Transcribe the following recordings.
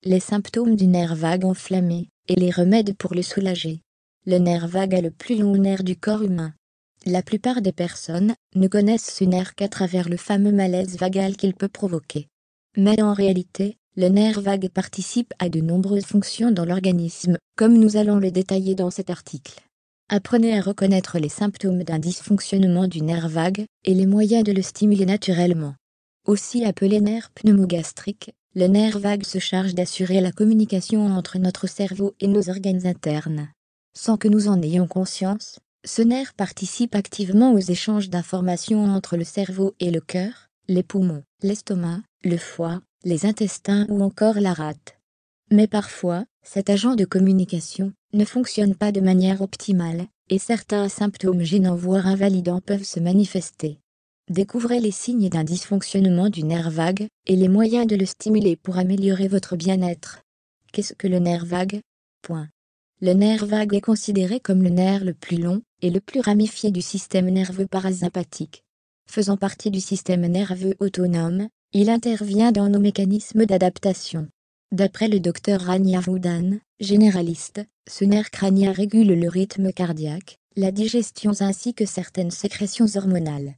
les symptômes du nerf vague enflammé, et les remèdes pour le soulager. Le nerf vague est le plus long nerf du corps humain. La plupart des personnes ne connaissent ce nerf qu'à travers le fameux malaise vagal qu'il peut provoquer. Mais en réalité, le nerf vague participe à de nombreuses fonctions dans l'organisme, comme nous allons le détailler dans cet article. Apprenez à reconnaître les symptômes d'un dysfonctionnement du nerf vague et les moyens de le stimuler naturellement. Aussi appelé nerf pneumogastrique, le nerf vague se charge d'assurer la communication entre notre cerveau et nos organes internes. Sans que nous en ayons conscience, ce nerf participe activement aux échanges d'informations entre le cerveau et le cœur, les poumons, l'estomac, le foie, les intestins ou encore la rate. Mais parfois, cet agent de communication ne fonctionne pas de manière optimale, et certains symptômes gênants voire invalidants peuvent se manifester. Découvrez les signes d'un dysfonctionnement du nerf vague, et les moyens de le stimuler pour améliorer votre bien-être. Qu'est-ce que le nerf vague? Le nerf vague est considéré comme le nerf le plus long et le plus ramifié du système nerveux parasympathique. Faisant partie du système nerveux autonome, il intervient dans nos mécanismes d'adaptation. D'après le docteur Rania Voudan, généraliste, ce nerf crânien régule le rythme cardiaque, la digestion ainsi que certaines sécrétions hormonales.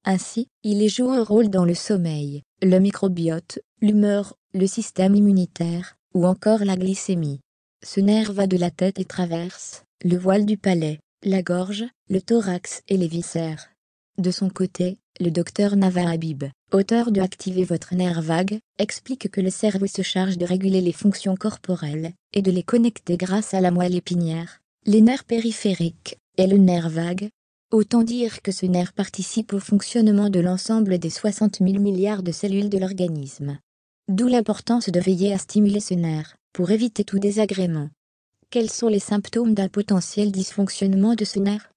Ainsi, il y joue un rôle dans le sommeil, le microbiote, l'humeur, le système immunitaire, ou encore la glycémie. Ce nerf va de la tête et traverse le voile du palais, la gorge, le thorax et les viscères. De son côté, le docteur Nava Habib, auteur de Activer votre nerf vague, explique que le cerveau se charge de réguler les fonctions corporelles et de les connecter grâce à la moelle épinière, les nerfs périphériques et le nerf vague. Autant dire que ce nerf participe au fonctionnement de l'ensemble des 60 000 milliards de cellules de l'organisme. D'où l'importance de veiller à stimuler ce nerf, pour éviter tout désagrément. Quels sont les symptômes d'un potentiel dysfonctionnement de ce nerf?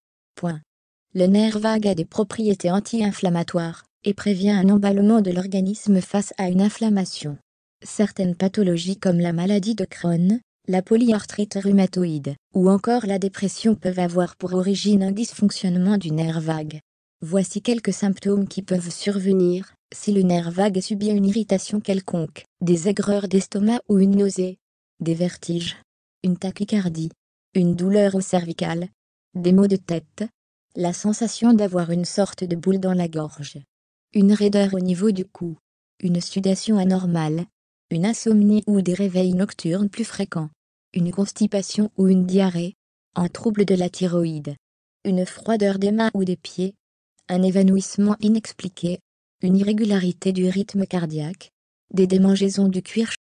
Le nerf vague a des propriétés anti-inflammatoires, et prévient un emballement de l'organisme face à une inflammation. Certaines pathologies comme la maladie de Crohn, la polyarthrite rhumatoïde, ou encore la dépression peuvent avoir pour origine un dysfonctionnement du nerf vague. Voici quelques symptômes qui peuvent survenir si le nerf vague subit une irritation quelconque, des aigreurs d'estomac ou une nausée, des vertiges, une tachycardie, une douleur au cervical, des maux de tête, la sensation d'avoir une sorte de boule dans la gorge, une raideur au niveau du cou, une sudation anormale, une insomnie ou des réveils nocturnes plus fréquents, une constipation ou une diarrhée, un trouble de la thyroïde, une froideur des mains ou des pieds, un évanouissement inexpliqué, une irrégularité du rythme cardiaque, des démangeaisons du cuir